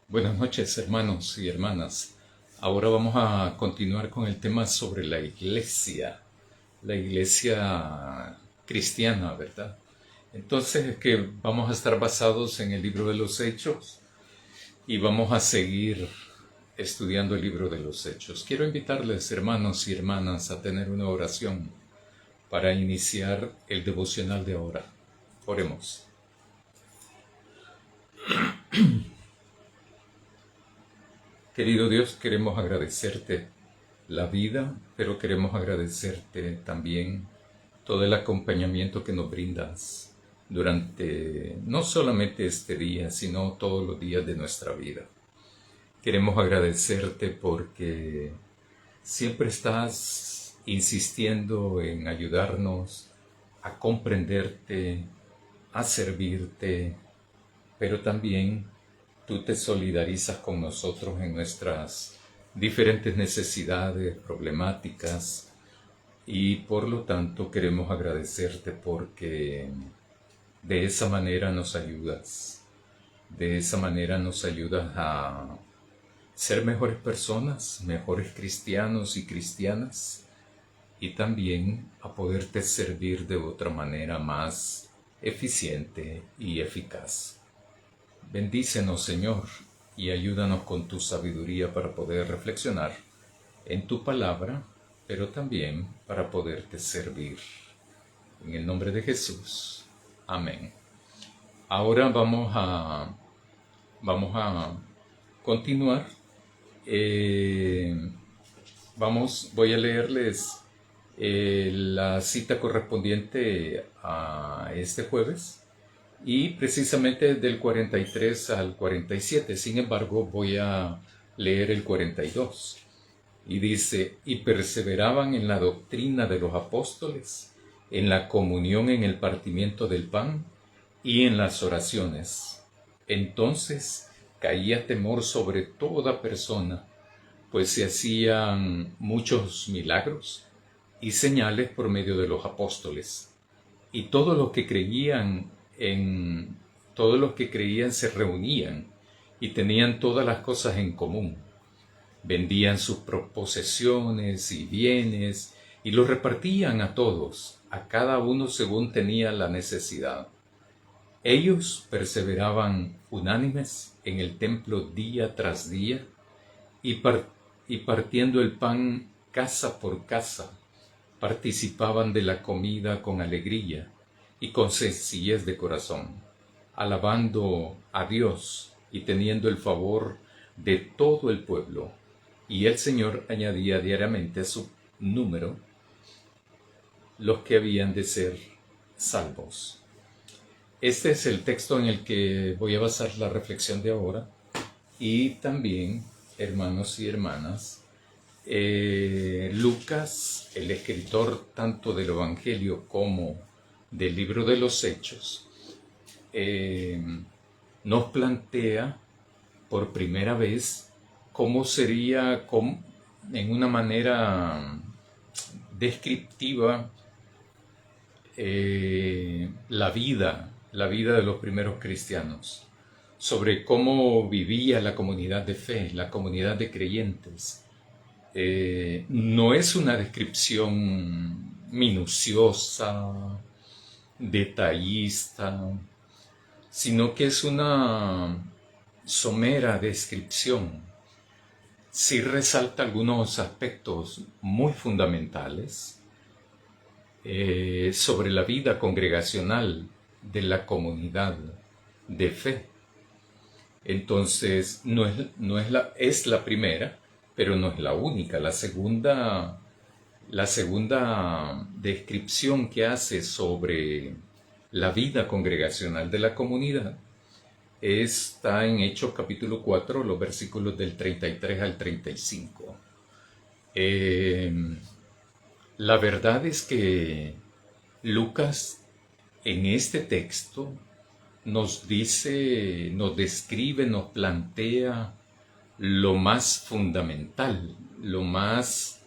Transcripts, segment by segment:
Buenas noches, hermanos y hermanas. Ahora vamos a continuar con el tema sobre la iglesia cristiana, ¿verdad? Entonces es que vamos a estar basados en el libro de los Hechos y vamos a seguir estudiando el libro de los Hechos. Quiero invitarles, hermanos y hermanas, a tener una oración para iniciar el devocional de ahora. Oremos. Querido Dios, queremos agradecerte la vida, pero queremos agradecerte también todo el acompañamiento que nos brindas durante no solamente este día, sino todos los días de nuestra vida. Queremos agradecerte porque siempre estás insistiendo en ayudarnos a comprenderte, a servirte, pero también tú te solidarizas con nosotros en nuestras diferentes necesidades, problemáticas, y por lo tanto queremos agradecerte porque de esa manera nos ayudas. De esa manera nos ayudas a ser mejores personas, mejores cristianos y cristianas, y también a poderte servir de otra manera más eficiente y eficaz. Bendícenos, Señor, y ayúdanos con tu sabiduría para poder reflexionar en tu palabra, pero también para poderte servir. En el nombre de Jesús. Amén. Ahora vamos a continuar. Voy a leerles la cita correspondiente a este jueves y precisamente del 43 al 47. Sin embargo, voy a leer el 42. Y dice: y perseveraban en la doctrina de los apóstoles, en la comunión, en el partimiento del pan y en las oraciones. Entonces caía temor sobre toda persona, pues se hacían muchos milagros y señales por medio de los apóstoles. Y todos los que creían se reunían y tenían todas las cosas en común. Vendían sus posesiones y bienes y los repartían a todos, a cada uno según tenía la necesidad. Ellos perseveraban unánimes en el templo día tras día y partiendo el pan casa por casa, participaban de la comida con alegría y con sencillez de corazón, alabando a Dios y teniendo el favor de todo el pueblo. Y el Señor añadía diariamente a su número los que habían de ser salvos. Este es el texto en el que voy a basar la reflexión de ahora. Y también, hermanos y hermanas, Lucas, el escritor tanto del Evangelio como del libro de los Hechos, nos plantea por primera vez cómo sería, en una manera descriptiva, la vida de los primeros cristianos, sobre cómo vivía la comunidad de fe, la comunidad de creyentes. No es una descripción minuciosa, detallista, sino que es una somera descripción. Sí resalta algunos aspectos muy fundamentales sobre la vida congregacional de la comunidad de fe. Entonces, es la primera, pero no es la única. La segunda descripción que hace sobre la vida congregacional de la comunidad está en Hechos capítulo 4, los versículos del 33 al 35. La verdad es que Lucas en este texto nos dice, nos describe, nos plantea lo más fundamental, lo más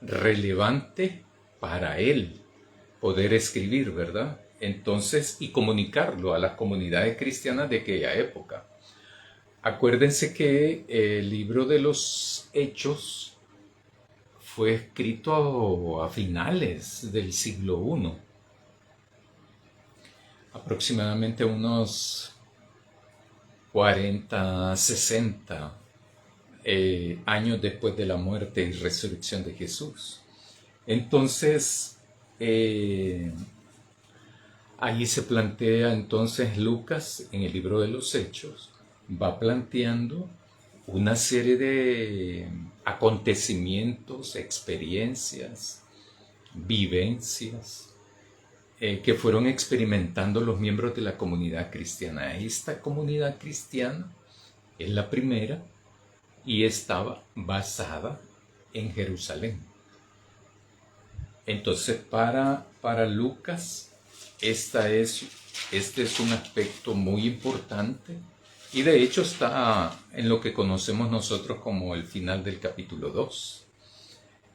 relevante para él poder escribir, ¿verdad? Entonces, y comunicarlo a las comunidades cristianas de aquella época. Acuérdense que el libro de los Hechos fue escrito a finales del siglo I, aproximadamente unos 40, 60 años después de la muerte y resurrección de Jesús. Entonces, ahí se plantea entonces Lucas en el libro de los Hechos, va planteando una serie de acontecimientos, experiencias, vivencias que fueron experimentando los miembros de la comunidad cristiana. Esta comunidad cristiana es la primera y estaba basada en Jerusalén. Entonces, para Lucas, este es un aspecto muy importante y de hecho está en lo que conocemos nosotros como el final del capítulo 2.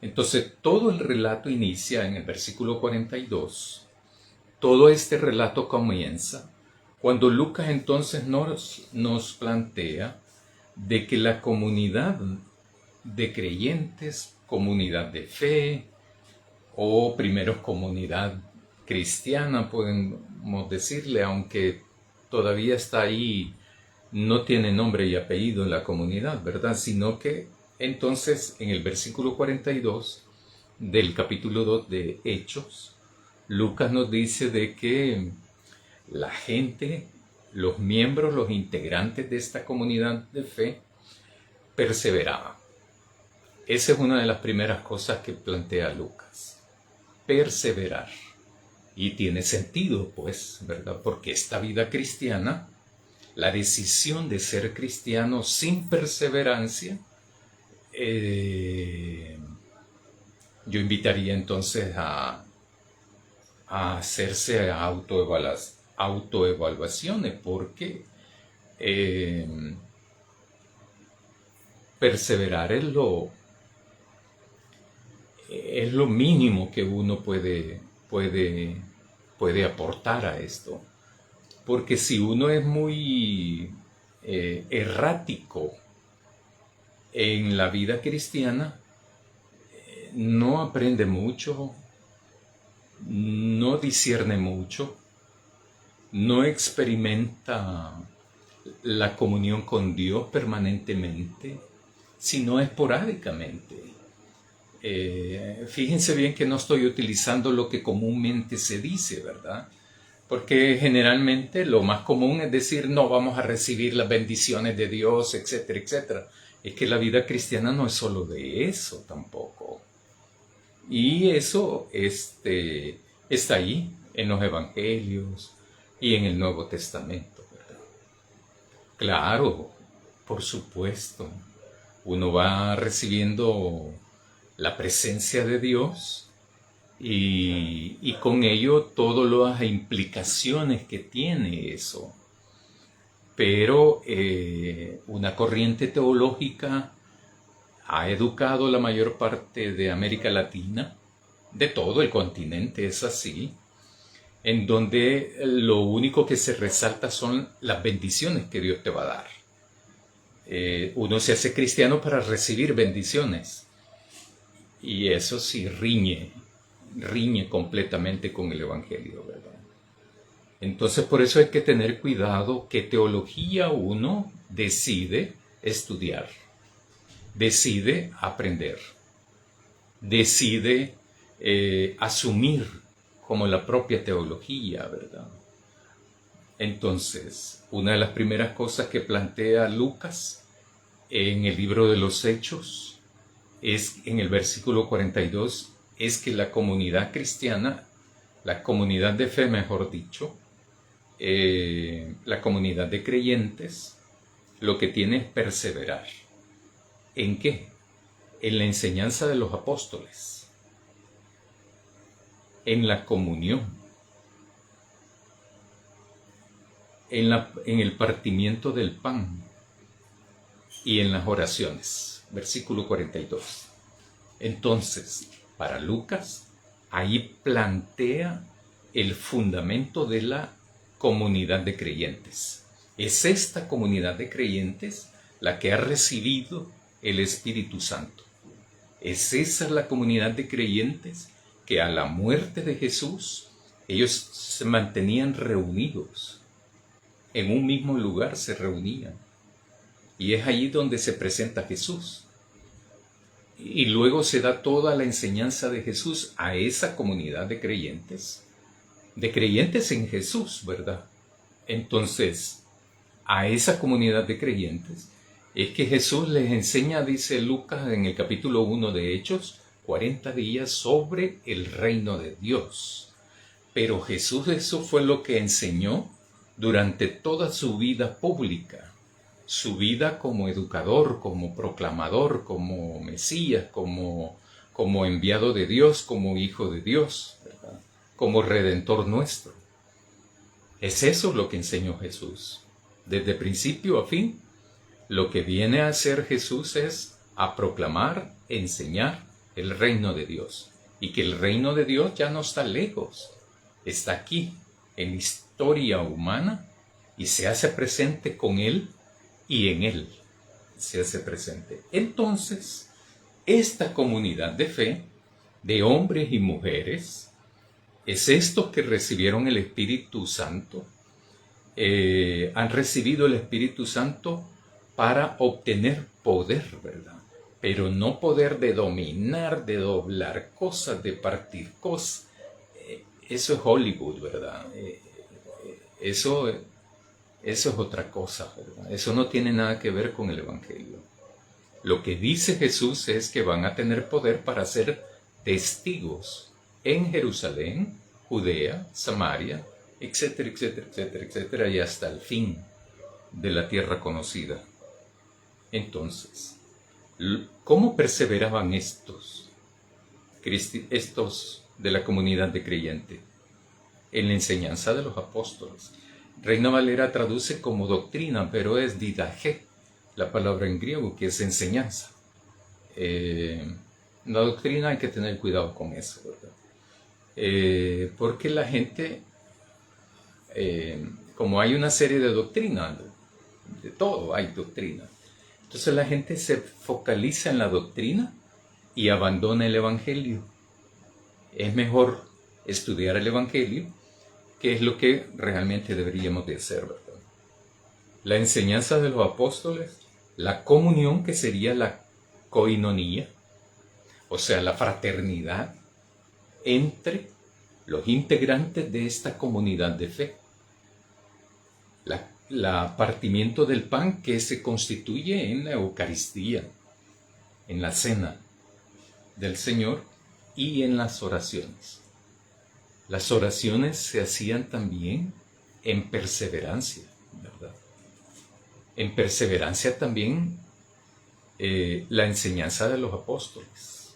Entonces, todo el relato inicia en el versículo 42. Todo este relato comienza cuando Lucas entonces nos plantea de que la comunidad de creyentes, comunidad de fe, o primero comunidad cristiana, podemos decirle, aunque todavía está ahí, no tiene nombre y apellido en la comunidad, ¿verdad? Sino que entonces en el versículo 42 del capítulo 2 de Hechos, Lucas nos dice de que la gente, los miembros, los integrantes de esta comunidad de fe, perseveraban. Esa es una de las primeras cosas que plantea Lucas. Perseverar. Y tiene sentido, pues, ¿verdad? Porque esta vida cristiana, la decisión de ser cristiano sin perseverancia, yo invitaría entonces a hacerse autoevaluaciones, porque perseverar es lo mínimo que uno puede aportar a esto. Porque si uno es muy errático en la vida cristiana, no aprende mucho, no discierne mucho, no experimenta la comunión con Dios permanentemente, sino esporádicamente. Fíjense bien que no estoy utilizando lo que comúnmente se dice, ¿verdad? Porque generalmente lo más común es decir, no vamos a recibir las bendiciones de Dios, etcétera, etcétera. Es que la vida cristiana no es solo de eso tampoco. Y eso está ahí en los evangelios y en el Nuevo Testamento, ¿verdad? Claro, por supuesto, uno va recibiendo la presencia de Dios y con ello todas las implicaciones que tiene eso. Pero una corriente teológica ha educado la mayor parte de América Latina, de todo el continente es así, en donde lo único que se resalta son las bendiciones que Dios te va a dar. Uno se hace cristiano para recibir bendiciones. Y eso sí riñe completamente con el Evangelio, ¿verdad? Entonces por eso hay que tener cuidado qué teología uno decide estudiar, decide aprender, decide asumir como la propia teología, ¿verdad? Entonces, una de las primeras cosas que plantea Lucas en el libro de los Hechos, es en el versículo 42, es que la comunidad cristiana, la comunidad de fe, mejor dicho, la comunidad de creyentes, lo que tiene es perseverar. ¿En qué? En la enseñanza de los apóstoles, en la comunión, en el partimiento del pan y en las oraciones. Versículo 42. Entonces, para Lucas, ahí plantea el fundamento de la comunidad de creyentes. Es esta comunidad de creyentes la que ha recibido el Espíritu Santo. Es esa la comunidad de creyentes que a la muerte de Jesús ellos se mantenían reunidos. En un mismo lugar se reunían. Y es allí donde se presenta Jesús. Y luego se da toda la enseñanza de Jesús a esa comunidad de creyentes en Jesús, ¿verdad? Entonces, a esa comunidad de creyentes es que Jesús les enseña, dice Lucas en el capítulo 1 de Hechos, 40 días sobre el reino de Dios. Pero Jesús eso fue lo que enseñó durante toda su vida pública. Su vida como educador, como proclamador, como Mesías, como enviado de Dios, como hijo de Dios, ¿verdad? Como redentor nuestro. Es eso lo que enseñó Jesús. Desde principio a fin, lo que viene a hacer Jesús es a proclamar, enseñar el reino de Dios. Y que el reino de Dios ya no está lejos, está aquí, en la historia humana, y se hace presente con Él y en Él se hace presente. Entonces, esta comunidad de fe, de hombres y mujeres, es estos que recibieron el Espíritu Santo, han recibido el Espíritu Santo para obtener poder, ¿verdad? Pero no poder de dominar, de doblar cosas, de partir cosas. Eso es Hollywood, ¿verdad? Eso es otra cosa, ¿verdad? Eso no tiene nada que ver con el Evangelio. Lo que dice Jesús es que van a tener poder para ser testigos en Jerusalén, Judea, Samaria, etcétera, etcétera, etcétera, etcétera, y hasta el fin de la tierra conocida. Entonces, ¿cómo perseveraban estos de la comunidad de creyente? En la enseñanza de los apóstoles. Reina Valera traduce como doctrina, pero es didache, la palabra en griego, que es enseñanza. La doctrina hay que tener cuidado con eso, ¿verdad? Porque la gente, como hay una serie de doctrinas, de todo hay doctrina, entonces la gente se focaliza en la doctrina y abandona el Evangelio. Es mejor estudiar el Evangelio, que es lo que realmente deberíamos de hacer, ¿verdad? La enseñanza de los apóstoles, la comunión, que sería la koinonía, o sea, la fraternidad entre los integrantes de esta comunidad de fe. La partimiento del pan, que se constituye en la Eucaristía, en la cena del Señor y en las oraciones. Las oraciones se hacían también en perseverancia, ¿verdad? En perseverancia también la enseñanza de los apóstoles.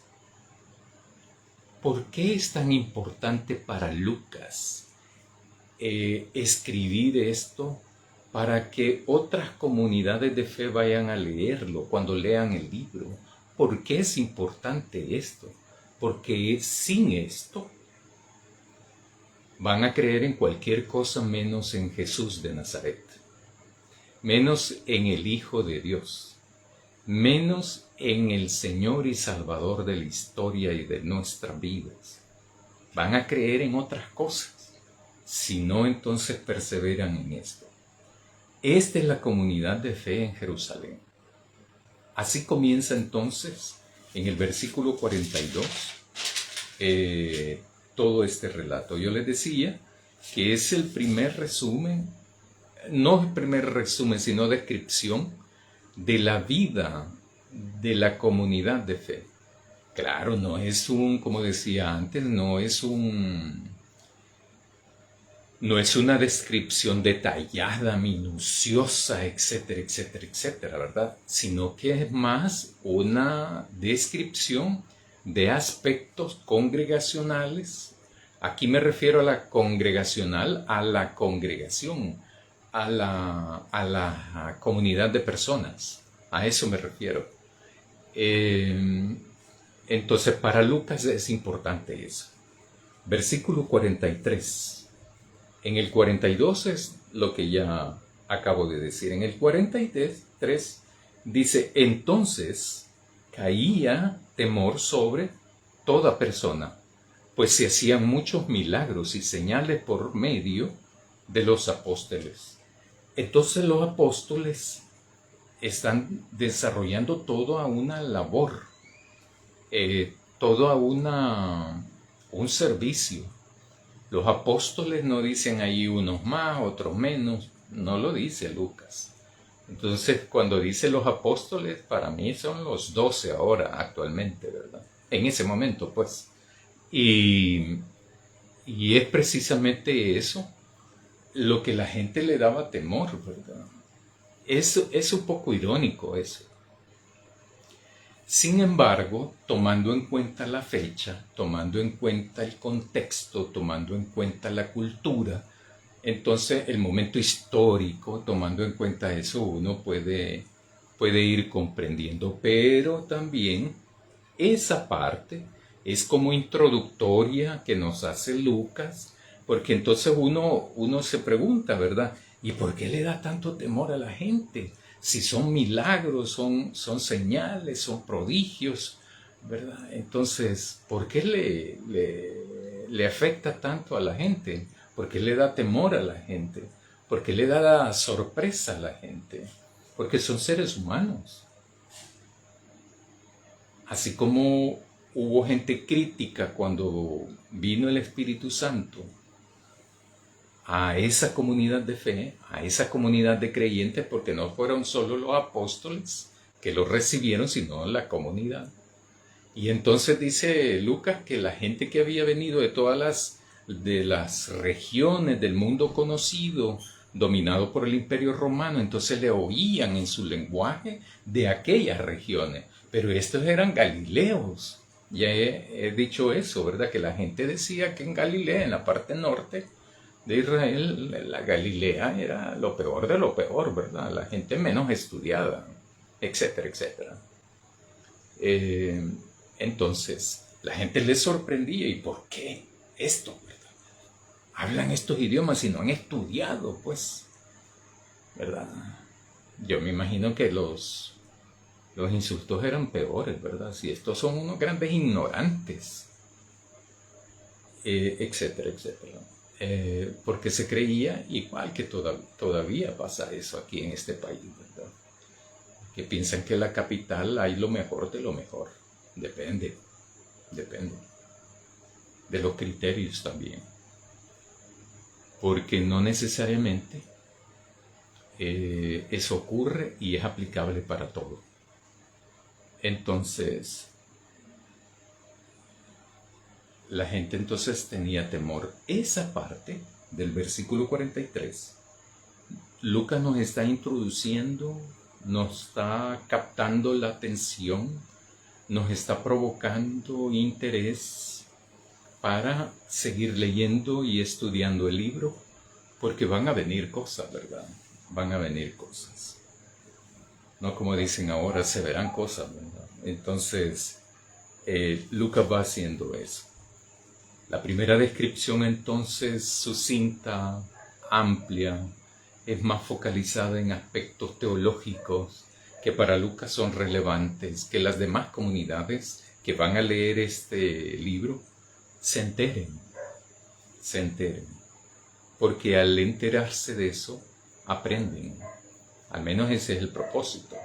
¿Por qué es tan importante para Lucas escribir esto para que otras comunidades de fe vayan a leerlo cuando lean el libro? ¿Por qué es importante esto? Porque sin esto van a creer en cualquier cosa menos en Jesús de Nazaret, menos en el Hijo de Dios, menos en el Señor y Salvador de la historia y de nuestras vidas. Van a creer en otras cosas, si no entonces perseveran en esto. Esta es la comunidad de fe en Jerusalén. Así comienza entonces en el versículo 42 todo este relato. Yo les decía que es el primer resumen, no el primer resumen, sino descripción de la vida de la comunidad de fe. Claro, no es como decía antes, no es una descripción detallada, minuciosa, etcétera, etcétera, etcétera, ¿verdad? Sino que es más una descripción de aspectos congregacionales. Aquí me refiero a la congregacional, a la congregación, a la comunidad de personas. A eso me refiero. Entonces, para Lucas es importante eso. Versículo 43. En el 42 es lo que ya acabo de decir. En el 43 dice, entonces caía temor sobre toda persona, pues se hacían muchos milagros y señales por medio de los apóstoles. Entonces los apóstoles están desarrollando toda una labor, toda un servicio. Los apóstoles no dicen ahí unos más, otros menos, no lo dice Lucas. Entonces, cuando dice los apóstoles, para mí son los 12 ahora, actualmente, ¿verdad? En ese momento, pues. Y es precisamente eso lo que la gente le daba temor, ¿verdad? Es un poco irónico eso. Sin embargo, tomando en cuenta la fecha, tomando en cuenta el contexto, tomando en cuenta la cultura, entonces el momento histórico, tomando en cuenta eso, uno puede ir comprendiendo. Pero también esa parte es como introductoria que nos hace Lucas, porque entonces uno se pregunta, ¿verdad? ¿Y por qué le da tanto temor a la gente? Si son milagros, son señales, son prodigios, ¿verdad? Entonces, ¿por qué le afecta tanto a la gente? ¿Por qué le da temor a la gente? ¿Por qué le da sorpresa a la gente? Porque son seres humanos. Así como hubo gente crítica cuando vino el Espíritu Santo a esa comunidad de fe, a esa comunidad de creyentes, porque no fueron solo los apóstoles que lo recibieron, sino la comunidad. Y entonces dice Lucas que la gente que había venido de todas las regiones del mundo conocido, dominado por el Imperio Romano, entonces le oían en su lenguaje de aquellas regiones. Pero estos eran galileos. Ya he dicho eso, ¿verdad? Que la gente decía que en Galilea, en la parte norte de Israel, la Galilea era lo peor de lo peor, ¿verdad? La gente menos estudiada, etcétera, etcétera. Entonces, la gente les sorprendía. ¿Y por qué esto, verdad? Hablan estos idiomas y no han estudiado, pues, ¿verdad? Yo me imagino que los insultos eran peores, ¿verdad? Si estos son unos grandes ignorantes, etcétera, etcétera. Porque se creía igual que todavía pasa eso aquí en este país, ¿verdad? Que piensan que en la capital hay lo mejor de lo mejor. Depende de los criterios también. Porque no necesariamente eso ocurre y es aplicable para todo. Entonces, la gente entonces tenía temor. Esa parte del versículo 43, Lucas nos está introduciendo, nos está captando la atención, nos está provocando interés para seguir leyendo y estudiando el libro, porque van a venir cosas, ¿verdad? Van a venir cosas. No como dicen ahora, se verán cosas, ¿verdad? Entonces, Lucas va haciendo eso. La primera descripción entonces sucinta, amplia, es más focalizada en aspectos teológicos que para Lucas son relevantes, que las demás comunidades que van a leer este libro se enteren, porque al enterarse de eso, aprenden. Al menos ese es el propósito.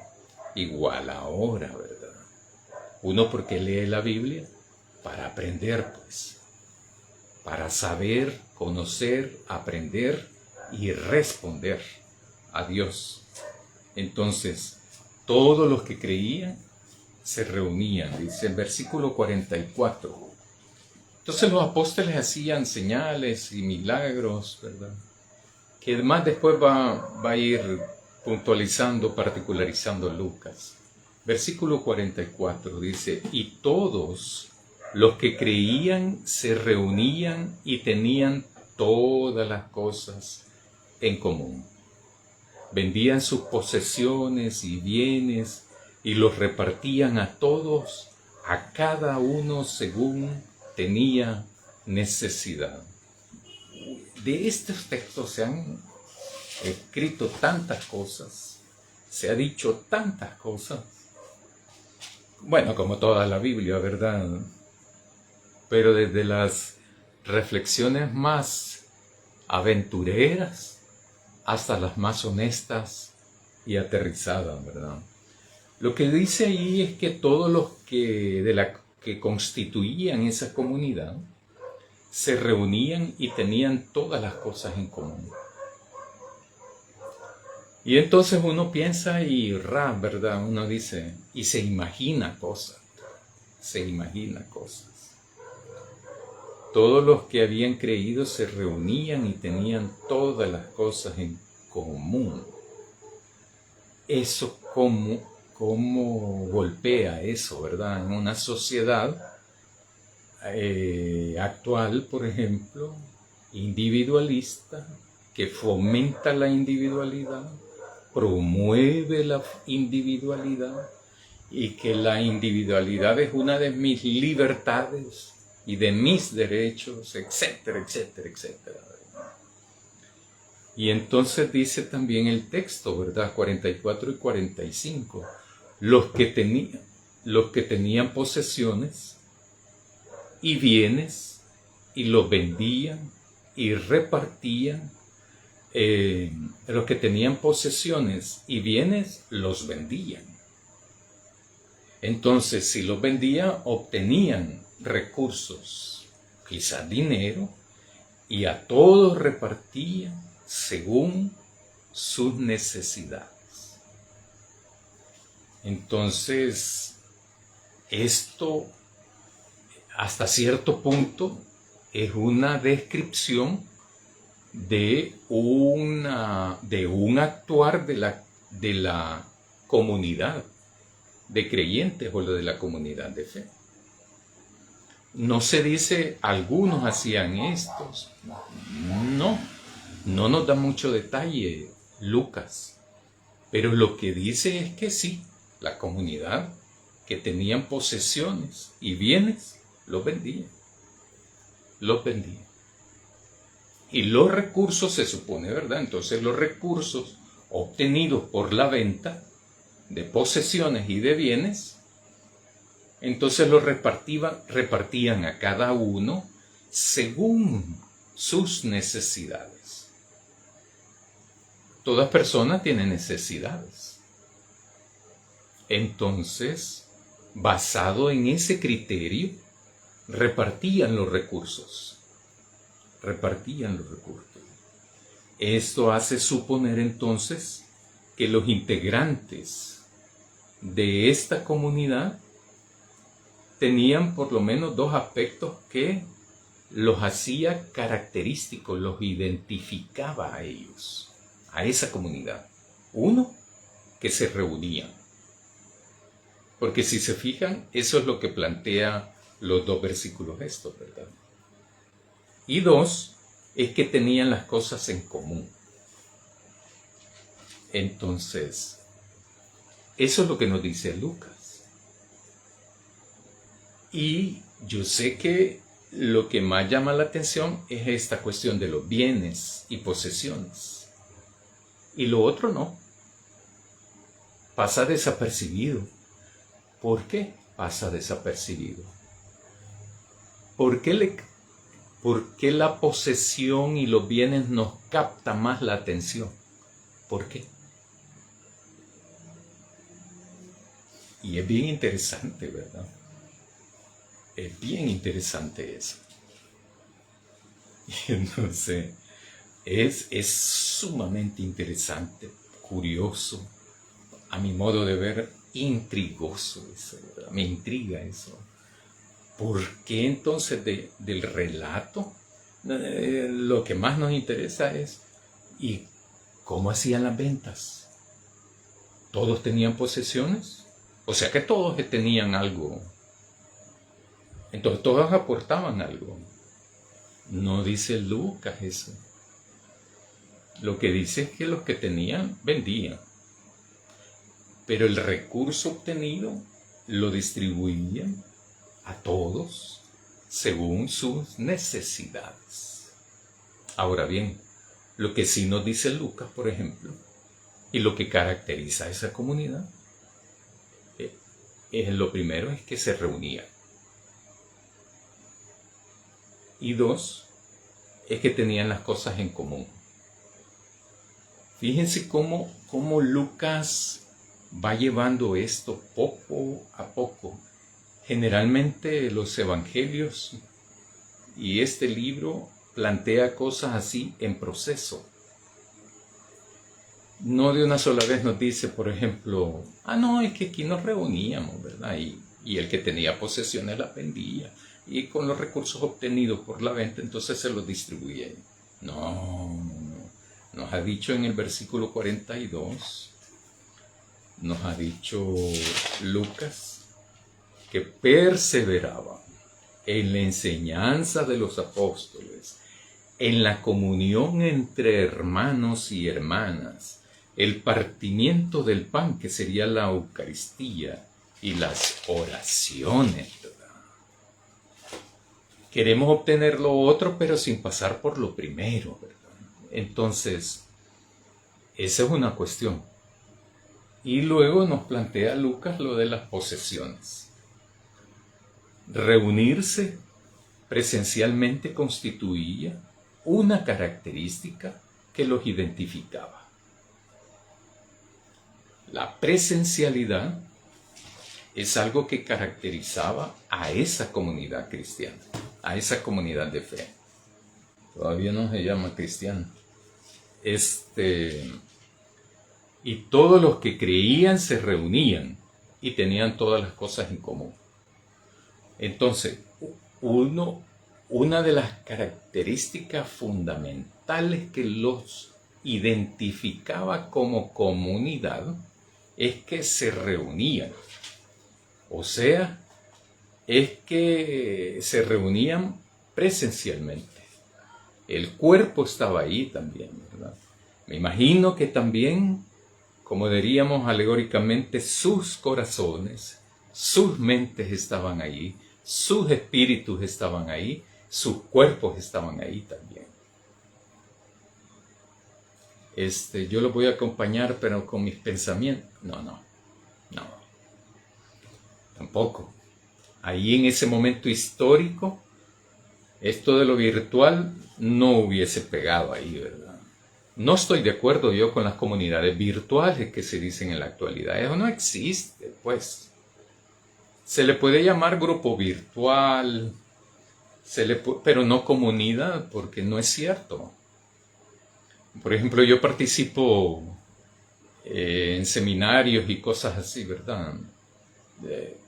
Igual ahora, ¿verdad? Uno, porque lee la Biblia para aprender, pues. Para saber, conocer, aprender y responder a Dios. Entonces, todos los que creían se reunían, dice el versículo 44. Entonces los apóstoles hacían señales y milagros, ¿verdad? Que además después va a ir puntualizando, particularizando Lucas. Versículo 44 dice, y todos los que creían se reunían y tenían todas las cosas en común. Vendían sus posesiones y bienes y los repartían a todos, a cada uno según tenía necesidad. De estos textos se han escrito tantas cosas, se ha dicho tantas cosas, bueno, como toda la Biblia, ¿verdad? Pero desde las reflexiones más aventureras hasta las más honestas y aterrizadas, ¿verdad? Lo que dice ahí es que todos los que constituían esa comunidad se reunían y tenían todas las cosas en común. Y entonces uno piensa ¿verdad? Uno dice, y se imagina cosas. Todos los que habían creído se reunían y tenían todas las cosas en común. Eso cómo golpea eso, ¿verdad? En una sociedad actual, por ejemplo, individualista, que fomenta la individualidad, promueve la individualidad, y que la individualidad es una de mis libertades y de mis derechos, etcétera, etcétera, etcétera. Y entonces dice también el texto, ¿verdad? 44 y 45, los que tenían posesiones y bienes y los vendían y repartían. Los que tenían posesiones y bienes los vendían. Entonces, si los vendían, obtenían recursos, quizás dinero, y a todos repartían según sus necesidades. Entonces, esto hasta cierto punto es una descripción de un actuar de la comunidad de creyentes o de la comunidad de fe. No se dice algunos hacían estos, no nos da mucho detalle Lucas, pero lo que dice es que sí, la comunidad que tenían posesiones y bienes los vendían. Y los recursos, se supone, ¿verdad? Entonces los recursos obtenidos por la venta de posesiones y de bienes, entonces los repartían a cada uno según sus necesidades. Toda persona tiene necesidades. Entonces, basado en ese criterio, repartían los recursos. Esto hace suponer entonces que los integrantes de esta comunidad tenían por lo menos dos aspectos que los hacía característicos, los identificaba a ellos, a esa comunidad. Uno, que se reunían. Porque si se fijan, eso es lo que plantea los dos versículos estos, ¿verdad? Y dos, es que tenían las cosas en común. Entonces, eso es lo que nos dice Lucas. Y yo sé que lo que más llama la atención es esta cuestión de los bienes y posesiones. Y lo otro no. Pasa desapercibido. ¿Por qué pasa desapercibido? ¿Por qué la posesión y los bienes nos capta más la atención? ¿Por qué? Y es bien interesante, ¿verdad? Es bien interesante eso. Y entonces, es sumamente interesante, curioso, a mi modo de ver, intrigoso eso, ¿verdad? Me intriga eso. ¿Por qué entonces del relato lo que más nos interesa es ¿y cómo hacían las ventas? ¿Todos tenían posesiones? O sea que todos tenían algo. Entonces todos aportaban algo. No dice Lucas eso. Lo que dice es que los que tenían vendían. Pero el recurso obtenido lo distribuían a todos según sus necesidades. Ahora bien, Lo que sí nos dice Lucas, por ejemplo, y lo que caracteriza a esa comunidad, lo primero es que se reunían. Y dos, es que tenían las cosas en común. Fíjense cómo Lucas va llevando esto poco a poco. Generalmente los evangelios y este libro plantea cosas así en proceso. No de una sola vez nos dice, por ejemplo, no, es que aquí nos reuníamos, ¿verdad? Y el que tenía posesiones las vendía. Y con los recursos obtenidos por la venta, entonces se los distribuía. No. Nos ha dicho en el versículo 42, nos ha dicho Lucas, que perseveraba en la enseñanza de los apóstoles, en la comunión entre hermanos y hermanas, el partimiento del pan, que sería la Eucaristía, y las oraciones, ¿verdad? Queremos obtener lo otro, pero sin pasar por lo primero, ¿verdad? Entonces, esa es una cuestión. Y luego nos plantea Lucas lo de las posesiones. Reunirse presencialmente constituía una característica que los identificaba. La presencialidad es algo que caracterizaba a esa comunidad cristiana, a esa comunidad de fe. Todavía no se llama cristiano. Y todos los que creían se reunían y tenían todas las cosas en común. Entonces, una de las características fundamentales que los identificaba como comunidad es que se reunían. O sea, es que se reunían presencialmente. El cuerpo estaba ahí también, ¿verdad? Me imagino que también, como diríamos alegóricamente, sus corazones, sus mentes estaban ahí, sus espíritus estaban ahí, sus cuerpos estaban ahí también. Yo lo voy a acompañar, pero con mis pensamientos. No. Tampoco. Ahí en ese momento histórico, esto de lo virtual no hubiese pegado ahí, ¿verdad? No estoy de acuerdo yo con las comunidades virtuales que se dicen en la actualidad. Eso no existe, pues. Se le puede llamar grupo virtual, pero no comunidad, porque no es cierto. Por ejemplo, yo participo en seminarios y cosas así, ¿verdad?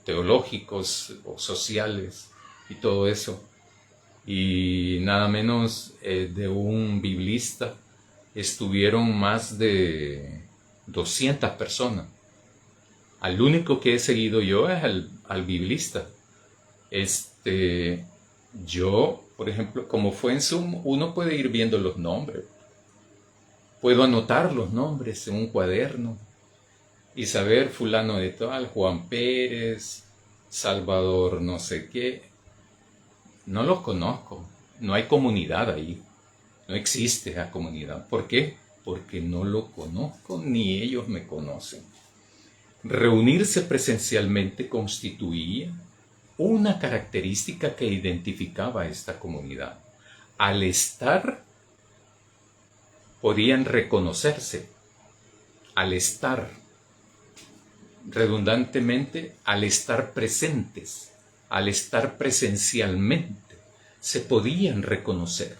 Teológicos o sociales y todo eso. Y nada menos de un biblista estuvieron más de 200 personas. Al único que he seguido yo es al biblista. Yo, por ejemplo, como fue en Zoom, uno puede ir viendo los nombres. Puedo anotar los nombres en un cuaderno y saber fulano de tal, Juan Pérez, Salvador no sé qué. No los conozco, no hay comunidad ahí, no existe esa comunidad. ¿Por qué? Porque no lo conozco ni ellos me conocen. Reunirse presencialmente constituía una característica que identificaba a esta comunidad. Al estar, podían reconocerse. Al estar, redundantemente, al estar presentes, al estar presencialmente, se podían reconocer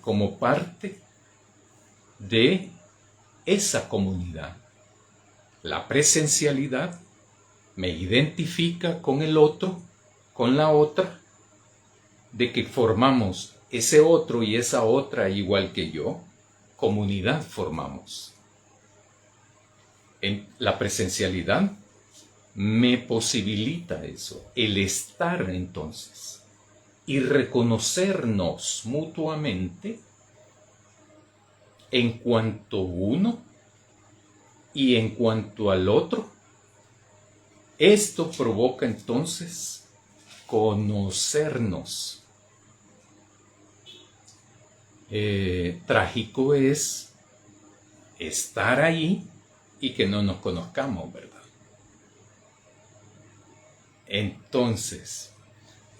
como parte de esa comunidad. La presencialidad me identifica con el otro, con la otra, de que formamos ese otro y esa otra igual que yo, comunidad formamos. En la presencialidad me posibilita eso, el estar entonces y reconocernos mutuamente en cuanto uno y en cuanto al otro. Esto provoca entonces conocernos. Trágico es estar ahí y que no nos conozcamos, ¿verdad? Entonces,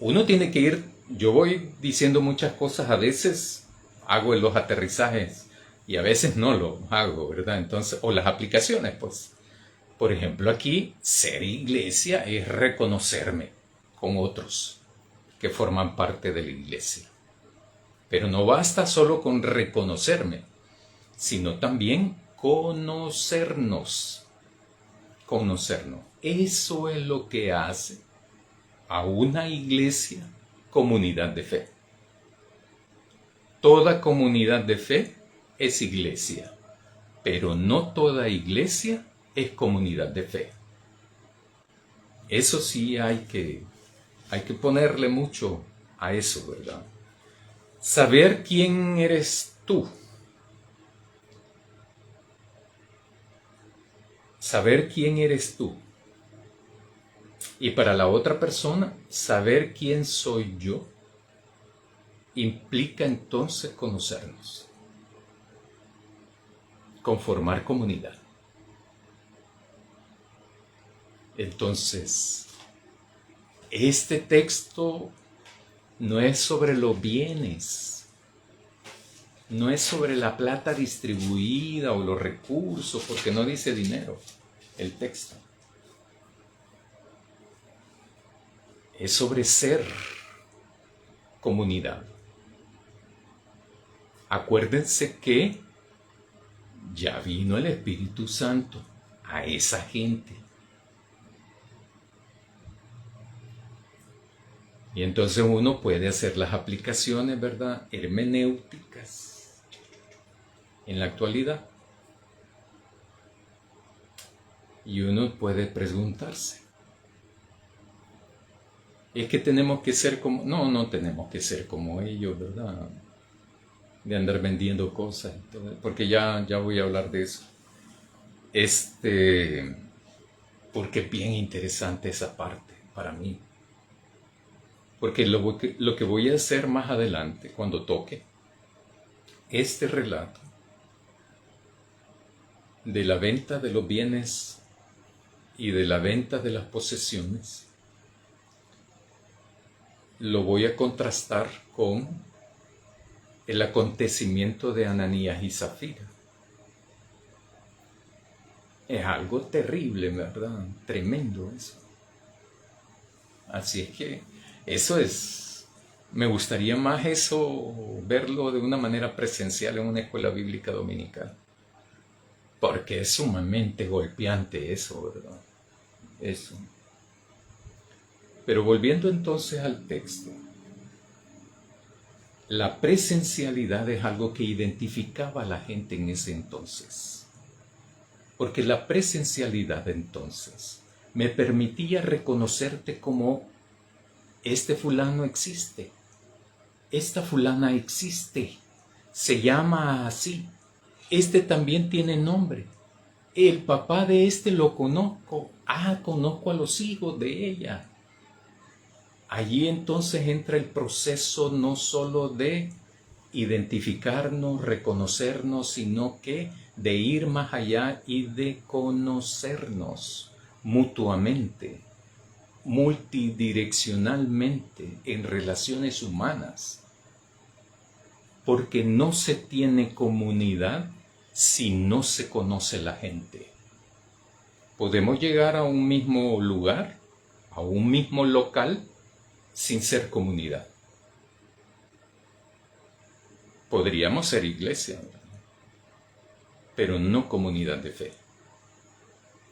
uno tiene que ir, yo voy diciendo muchas cosas, a veces hago los aterrizajes y a veces no lo hago, ¿verdad? Entonces, o las aplicaciones, pues. Por ejemplo, aquí, ser iglesia es reconocerme con otros que forman parte de la iglesia. Pero no basta solo con reconocerme, sino también conocernos. Conocernos. Eso es lo que hace a una iglesia comunidad de fe. Toda comunidad de fe es iglesia, pero no toda iglesia es comunidad de fe. Eso sí hay que ponerle mucho a eso, ¿verdad? Saber quién eres tú. Saber quién eres tú. Y para la otra persona, saber quién soy yo implica entonces conocernos, conformar comunidad. Entonces, este texto no es sobre los bienes, no es sobre la plata distribuida o los recursos, porque no dice dinero el texto. Es sobre ser comunidad. Acuérdense que ya vino el Espíritu Santo a esa gente. Y entonces uno puede hacer las aplicaciones, ¿verdad? Hermenéuticas en la actualidad. Y uno puede preguntarse, ¿es que tenemos que ser como...? No, no tenemos que ser como ellos, ¿verdad? De andar vendiendo cosas, porque ya voy a hablar de eso. Porque es bien interesante esa parte para mí. Porque lo que voy a hacer más adelante, cuando toque este relato de la venta de los bienes y de la venta de las posesiones, lo voy a contrastar con el acontecimiento de Ananías y Zafira. Es algo terrible, ¿verdad? Tremendo eso. Así es que eso es, me gustaría más eso, verlo de una manera presencial en una escuela bíblica dominical. Porque es sumamente golpeante eso, ¿verdad? Eso. Pero volviendo entonces al texto, la presencialidad es algo que identificaba a la gente en ese entonces. Porque la presencialidad entonces me permitía reconocerte como este fulano existe, esta fulana existe, se llama así, este también tiene nombre, el papá de este lo conozco, conozco a los hijos de ella. Allí entonces entra el proceso no solo de identificarnos, reconocernos, sino que de ir más allá y de conocernos mutuamente, multidireccionalmente en relaciones humanas. Porque no se tiene comunidad si no se conoce la gente. Podemos llegar a un mismo lugar, a un mismo local, sin ser comunidad. Podríamos ser iglesia, pero no comunidad de fe.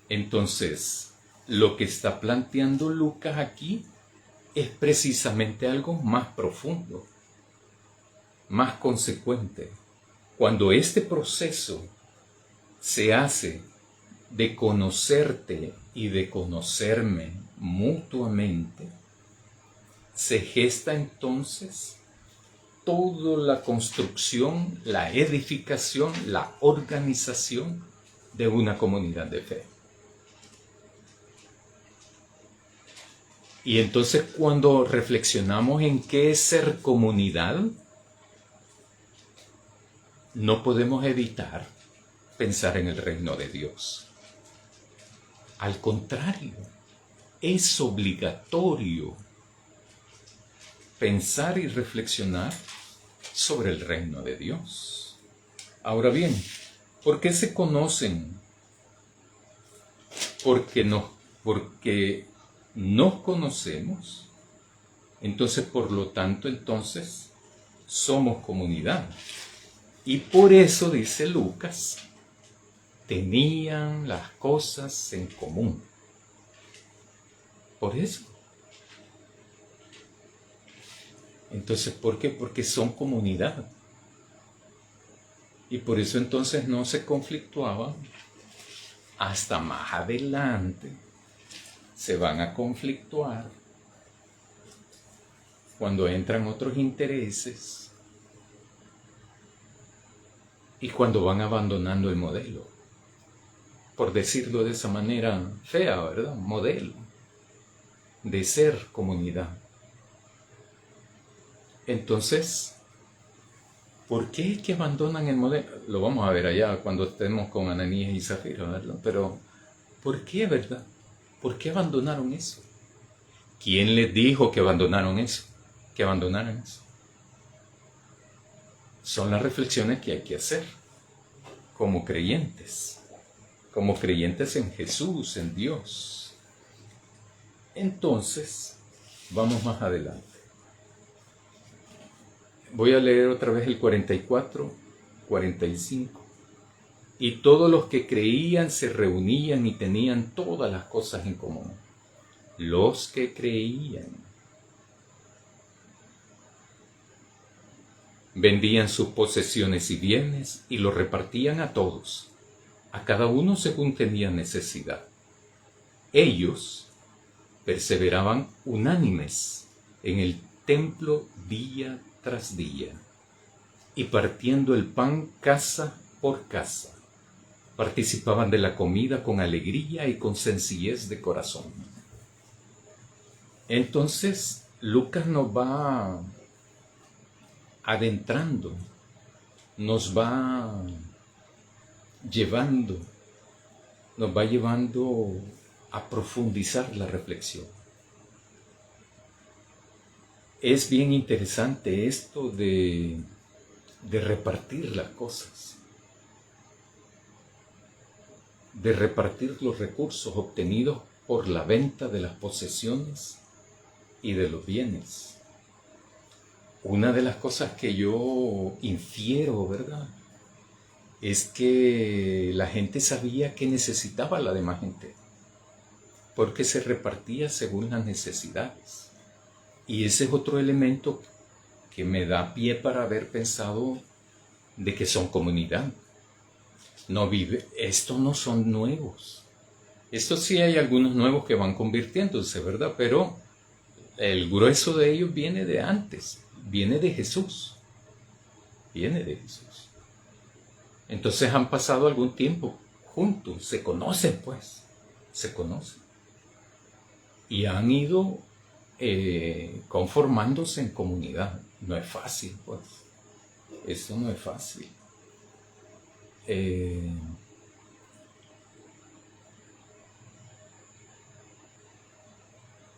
Entonces, lo que está planteando Lucas aquí es precisamente algo más profundo, más consecuente. Cuando este proceso se hace de conocerte y de conocerme mutuamente, se gesta entonces toda la construcción, la edificación, la organización de una comunidad de fe. Y entonces cuando reflexionamos en qué es ser comunidad, no podemos evitar pensar en el reino de Dios. Al contrario, es obligatorio pensar y reflexionar sobre el reino de Dios. Ahora bien, ¿por qué se conocen? Porque nos conocemos. Entonces, por lo tanto, somos comunidad. Y por eso, dice Lucas, tenían las cosas en común. Por eso. Entonces, ¿por qué? Porque son comunidad. Y por eso entonces no se conflictuaban. Hasta más adelante se van a conflictuar cuando entran otros intereses y cuando van abandonando el modelo. Por decirlo de esa manera fea, ¿verdad? Modelo de ser comunidad. Entonces, ¿por qué es que abandonan el modelo? Lo vamos a ver allá cuando estemos con Ananías y Zafira, ¿verdad? Pero, ¿por qué, verdad? ¿Por qué abandonaron eso? ¿Quién les dijo que abandonaron eso? Que abandonaran eso. Son las reflexiones que hay que hacer como creyentes en Jesús, en Dios. Entonces, vamos más adelante. Voy a leer otra vez el 44, 45. Y todos los que creían se reunían y tenían todas las cosas en común. Los que creían. Vendían sus posesiones y bienes y los repartían a todos, a cada uno según tenía necesidad. Ellos perseveraban unánimes en el templo día tras día, y partiendo el pan casa por casa, participaban de la comida con alegría y con sencillez de corazón. Entonces, Lucas nos va adentrando, nos va llevando a profundizar la reflexión. Es bien interesante esto de repartir las cosas, de repartir los recursos obtenidos por la venta de las posesiones y de los bienes. Una de las cosas que yo infiero, ¿verdad?, es que la gente sabía que necesitaba a la demás gente, porque se repartía según las necesidades. Y ese es otro elemento que me da pie para haber pensado de que son comunidad. Estos no son nuevos. Estos sí hay algunos nuevos que van convirtiéndose, ¿verdad? Pero el grueso de ellos viene de antes, viene de Jesús. Viene de Jesús. Entonces han pasado algún tiempo juntos, se conocen pues, se conocen. Y han ido conformándose en comunidad. No es fácil, pues. Eso no es fácil.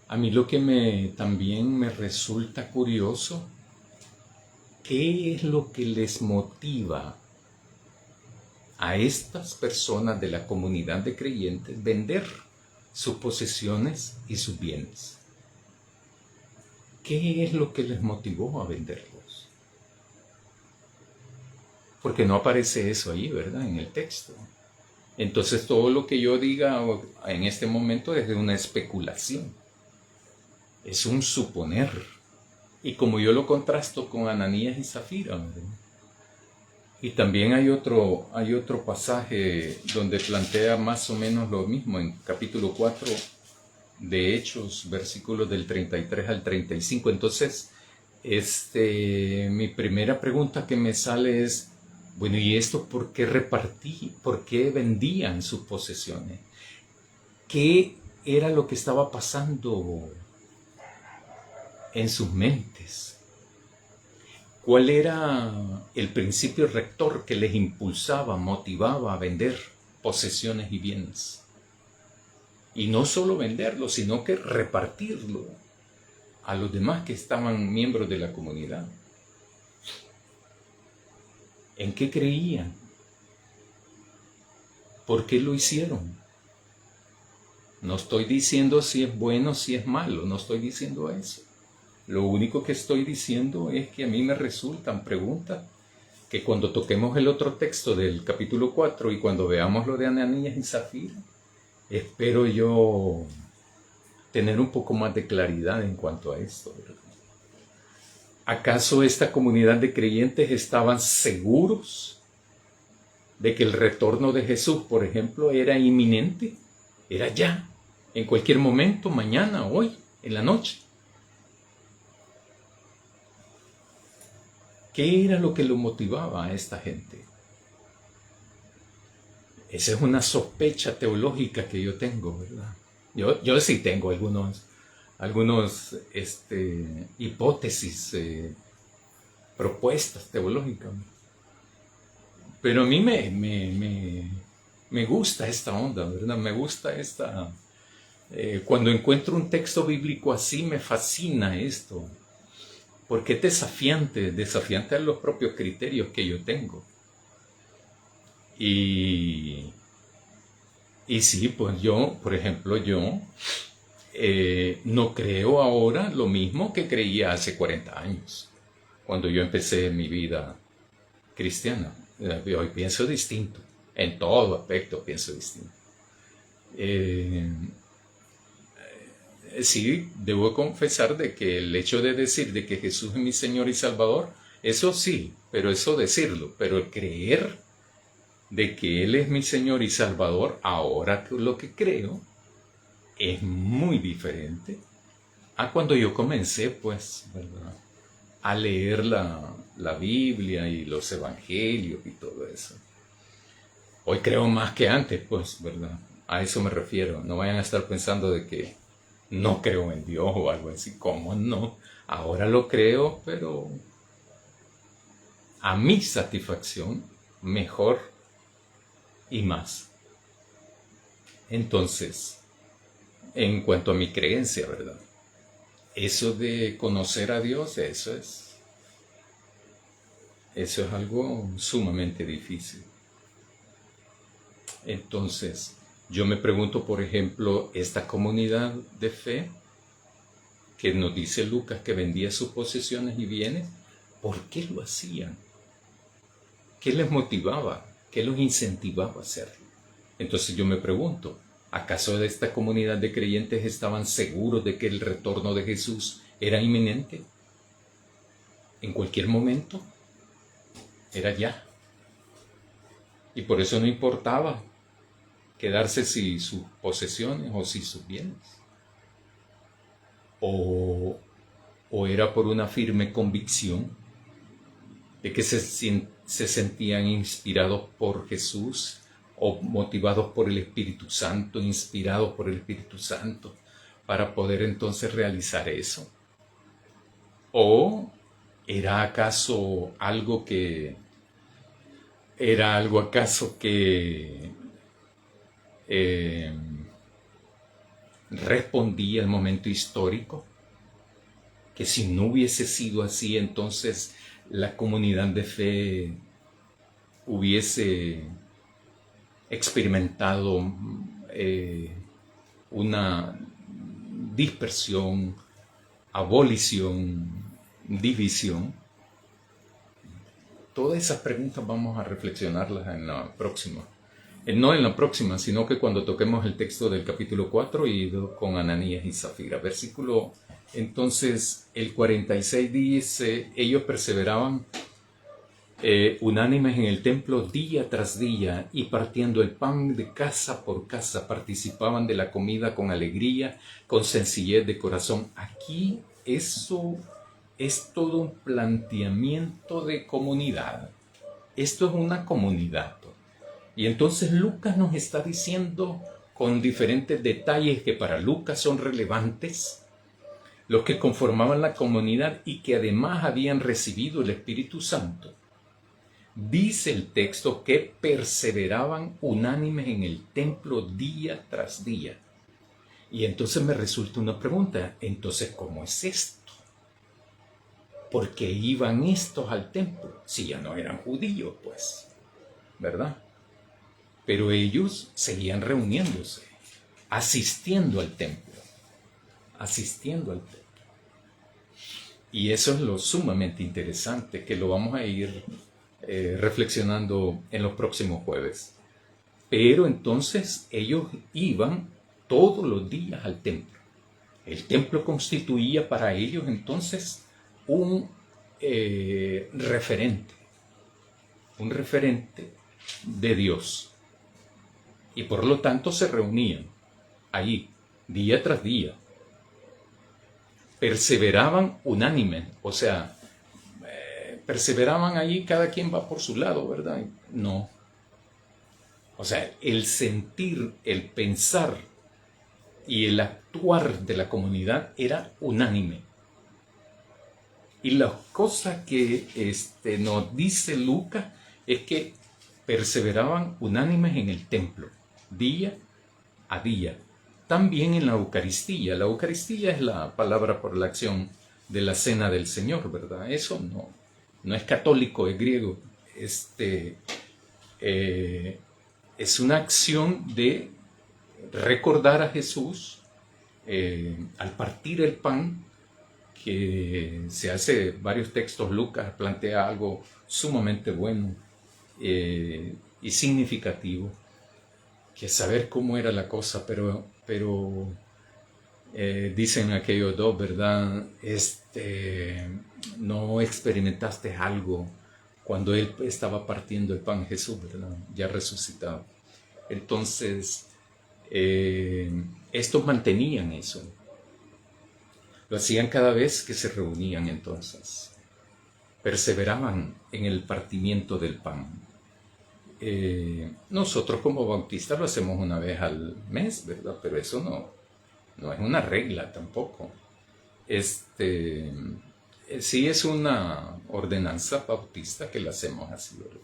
A mí lo que también me resulta curioso, ¿qué es lo que les motiva a estas personas de la comunidad de creyentes vender sus posesiones y sus bienes? ¿Qué es lo que les motivó a venderlos? Porque no aparece eso ahí, ¿verdad?, en el texto. Entonces todo lo que yo diga en este momento es de una especulación. Es un suponer. Y como yo lo contrasto con Ananías y Zafira, ¿verdad? Y también hay otro pasaje donde plantea más o menos lo mismo, en capítulo 4 de Hechos, versículos del 33 al 35. Entonces, mi primera pregunta que me sale es, bueno, ¿y esto por qué por qué vendían sus posesiones? ¿Qué era lo que estaba pasando en sus mentes? ¿Cuál era el principio rector que les impulsaba, motivaba a vender posesiones y bienes? Y no solo venderlo, sino que repartirlo a los demás que estaban miembros de la comunidad. ¿En qué creían? ¿Por qué lo hicieron? No estoy diciendo si es bueno o si es malo, no estoy diciendo eso. Lo único que estoy diciendo es que a mí me resultan preguntas que cuando toquemos el otro texto del capítulo 4 y cuando veamos lo de Ananías y Zafira, espero yo tener un poco más de claridad en cuanto a esto, ¿verdad? ¿Acaso esta comunidad de creyentes estaban seguros de que el retorno de Jesús, por ejemplo, era inminente? Era ya, en cualquier momento, mañana, hoy, en la noche. ¿Qué era lo que lo motivaba a esta gente? Esa es una sospecha teológica que yo tengo, ¿verdad? Yo sí tengo algunos hipótesis, propuestas teológicas. Pero a mí me gusta esta onda, ¿verdad? Me gusta esta... cuando encuentro un texto bíblico así, me fascina esto. Porque es desafiante a los propios criterios que yo tengo. Y sí, pues yo, por ejemplo, no creo ahora lo mismo que creía hace 40 años, cuando yo empecé mi vida cristiana. Hoy pienso distinto, en todo aspecto pienso distinto. Sí, debo confesar de que el hecho de decir de que Jesús es mi Señor y Salvador, eso sí, pero eso decirlo, pero el creer de que Él es mi Señor y Salvador, ahora lo que creo es muy diferente a cuando yo comencé, pues, ¿verdad?, a leer la Biblia y los Evangelios y todo eso. Hoy creo más que antes, pues, ¿verdad? A eso me refiero. No vayan a estar pensando de que no creo en Dios o algo así. ¿Cómo no? Ahora lo creo, pero a mi satisfacción, mejor y más. Entonces, en cuanto a mi creencia, ¿verdad? Eso de conocer a Dios, eso es algo sumamente difícil. Entonces, yo me pregunto, por ejemplo, esta comunidad de fe que nos dice Lucas que vendía sus posesiones y bienes, ¿por qué lo hacían? ¿Qué les motivaba? ¿Qué los incentivaba a hacerlo? Entonces yo me pregunto, ¿acaso de esta comunidad de creyentes estaban seguros de que el retorno de Jesús era inminente? ¿En cualquier momento? Era ya. Y por eso no importaba quedarse sin sus posesiones o sin sus bienes. O era por una firme convicción de que se sentían inspirados por Jesús o motivados por el Espíritu Santo, inspirados por el Espíritu Santo para poder entonces realizar eso. ¿O era acaso algo respondía al momento histórico? Que si no hubiese sido así, entonces la comunidad de fe hubiese experimentado una dispersión, abolición, división. Todas esas preguntas vamos a reflexionarlas en la próxima. No en la próxima, sino que cuando toquemos el texto del capítulo 4 y con Ananías y Zafira. Versículo, entonces, el 46 dice, ellos perseveraban unánimes en el templo día tras día y partiendo el pan de casa por casa, participaban de la comida con alegría, con sencillez de corazón. Aquí eso es todo un planteamiento de comunidad. Esto es una comunidad. Y entonces Lucas nos está diciendo con diferentes detalles que para Lucas son relevantes, los que conformaban la comunidad y que además habían recibido el Espíritu Santo, dice el texto que perseveraban unánimes en el templo día tras día. Y entonces me resulta una pregunta, entonces, ¿cómo es esto? ¿Por qué iban estos al templo? Si ya no eran judíos, pues, ¿verdad? Pero ellos seguían reuniéndose, asistiendo al templo. Y eso es lo sumamente interesante, que lo vamos a ir reflexionando en los próximos jueves. Pero entonces ellos iban todos los días al templo. El templo constituía para ellos entonces un referente de Dios. Y por lo tanto se reunían allí, día tras día. Perseveraban unánimes, o sea, perseveraban allí, cada quien va por su lado, ¿verdad? No. O sea, el sentir, el pensar y el actuar de la comunidad era unánime. Y la cosa que nos dice Lucas es que perseveraban unánimes en el templo, día a día. También en la Eucaristía. La Eucaristía es la palabra por la acción de la Cena del Señor, ¿verdad? Eso no es católico, es griego. Es una acción de recordar a Jesús al partir el pan, que se hace varios textos. Lucas plantea algo sumamente bueno y significativo, que saber cómo era la cosa, pero dicen aquellos dos, ¿verdad? No experimentaste algo cuando Él estaba partiendo el pan, Jesús, ¿verdad? Ya resucitado. Entonces, estos mantenían eso. Lo hacían cada vez que se reunían entonces. Perseveraban en el partimiento del pan. Nosotros como bautistas lo hacemos una vez al mes, ¿verdad? Pero eso no es una regla tampoco. Sí es una ordenanza bautista que la hacemos así, ¿verdad?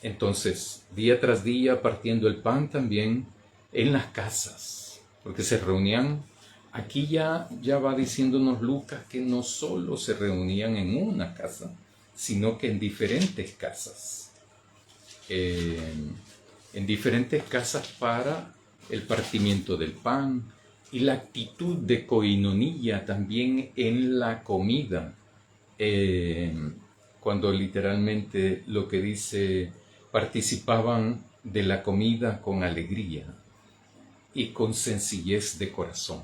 Entonces, día tras día partiendo el pan también en las casas, porque se reunían. Aquí ya va diciéndonos Lucas que no solo se reunían en una casa, sino que en diferentes casas. En diferentes casas para el partimiento del pan y la actitud de coinonía también en la comida. Cuando literalmente lo que dice, participaban de la comida con alegría y con sencillez de corazón.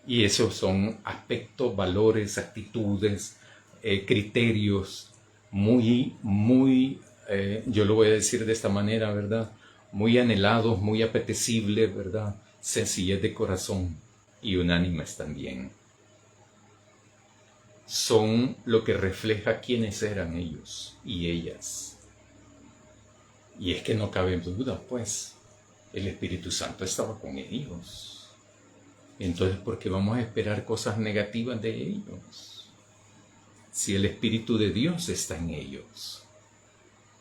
Y esos son aspectos, valores, actitudes, criterios muy, yo lo voy a decir de esta manera, ¿verdad? Muy anhelados, muy apetecibles, ¿verdad? Sencillez de corazón y unánimes también. Son lo que refleja quiénes eran ellos y ellas. Y es que no cabe duda, pues, el Espíritu Santo estaba con ellos. Entonces, ¿por qué vamos a esperar cosas negativas de ellos? Si el Espíritu de Dios está en ellos.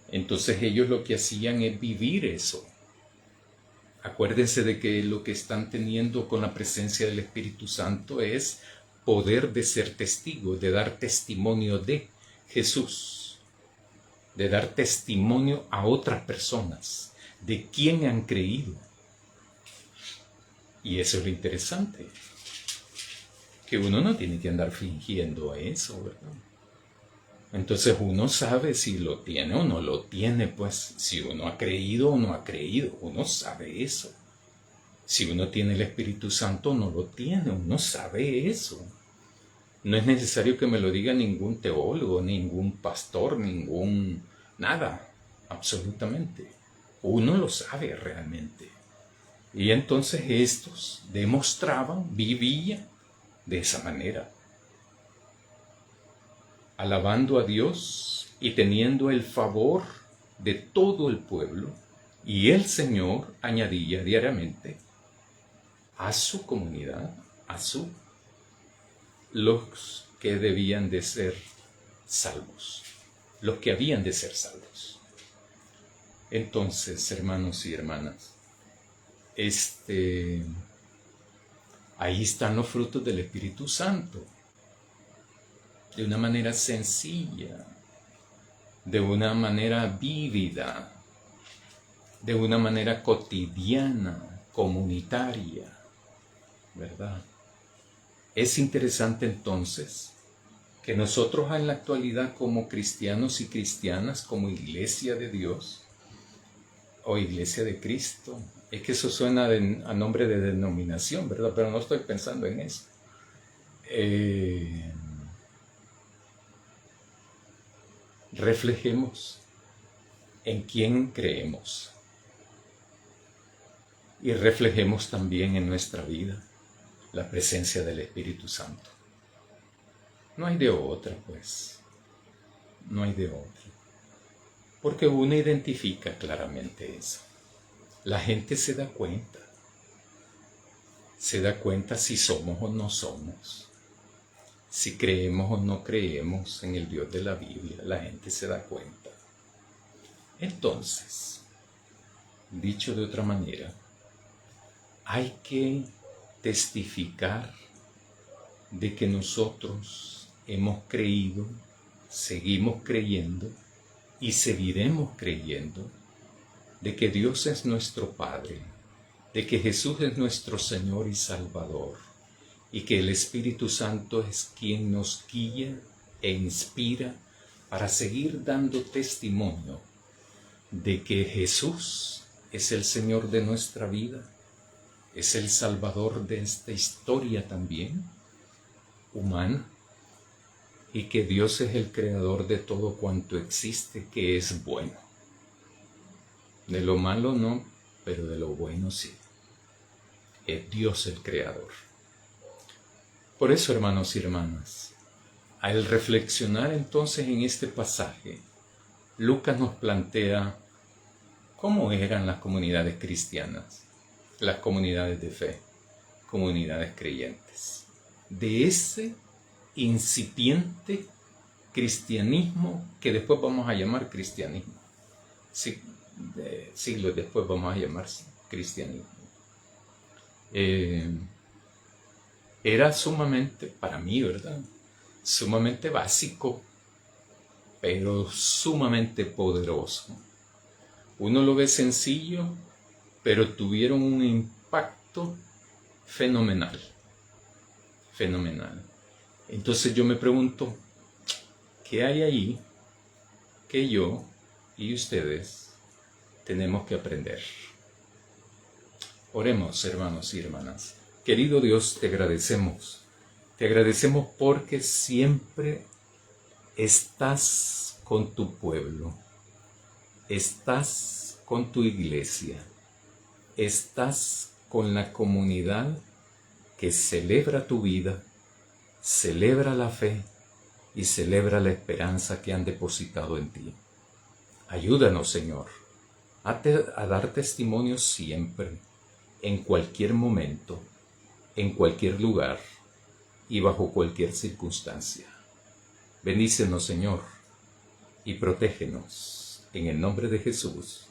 Entonces ellos lo que hacían es vivir eso. Acuérdense de que lo que están teniendo con la presencia del Espíritu Santo es poder de ser testigos, de dar testimonio de Jesús, de dar testimonio a otras personas, de quién han creído. Y eso es lo interesante, que uno no tiene que andar fingiendo eso, ¿verdad? Entonces uno sabe si lo tiene o no lo tiene, pues si uno ha creído o no ha creído, uno sabe eso. Si uno tiene el Espíritu Santo o no lo tiene, uno sabe eso. No es necesario que me lo diga ningún teólogo, ningún pastor, nada, absolutamente. Uno lo sabe realmente. Y entonces estos demostraban, vivían de esa manera, alabando a Dios y teniendo el favor de todo el pueblo, y el Señor añadía diariamente a su comunidad Azú, los que debían de ser salvos, los que habían de ser salvos. Entonces, hermanos y hermanas, ahí están los frutos del Espíritu Santo, de una manera sencilla, de una manera vívida, de una manera cotidiana, comunitaria, ¿verdad? Es interesante entonces que nosotros en la actualidad como cristianos y cristianas, como iglesia de Dios o iglesia de Cristo, es que eso suena a nombre de denominación, ¿verdad? Pero no estoy pensando en eso. Reflejemos en quién creemos y reflejemos también en nuestra vida la presencia del Espíritu Santo. No hay de otra, pues. No hay de otra. Porque uno identifica claramente eso. La gente se da cuenta. Se da cuenta si somos o no somos. Si creemos o no creemos en el Dios de la Biblia. La gente se da cuenta. Entonces, dicho de otra manera, hay que testificar de que nosotros hemos creído, seguimos creyendo y seguiremos creyendo de que Dios es nuestro Padre, de que Jesús es nuestro Señor y Salvador y que el Espíritu Santo es quien nos guía e inspira para seguir dando testimonio de que Jesús es el Señor de nuestra vida, es el Salvador de esta historia también humana, y que Dios es el creador de todo cuanto existe, que es bueno. De lo malo no, pero de lo bueno sí. Es Dios el creador. Por eso, hermanos y hermanas, al reflexionar entonces en este pasaje, Lucas nos plantea cómo eran las comunidades cristianas, las comunidades de fe, comunidades creyentes, de ese incipiente cristianismo que después vamos a llamar cristianismo. Sí, siglos después vamos a llamar cristianismo. Era sumamente, para mí, ¿verdad? Sumamente básico, pero sumamente poderoso. Uno lo ve sencillo, pero tuvieron un impacto fenomenal. Fenomenal. Entonces yo me pregunto, ¿qué hay ahí que yo y ustedes tenemos que aprender? Oremos, hermanos y hermanas. Querido Dios, te agradecemos. Te agradecemos porque siempre estás con tu pueblo. Estás con tu iglesia. Estás con la comunidad que celebra tu vida, celebra la fe y celebra la esperanza que han depositado en ti. Ayúdanos, Señor, a dar testimonio siempre, en cualquier momento, en cualquier lugar y bajo cualquier circunstancia. Bendícenos, Señor, y protégenos. En el nombre de Jesús.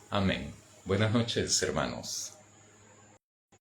Amén. Buenas noches, hermanos.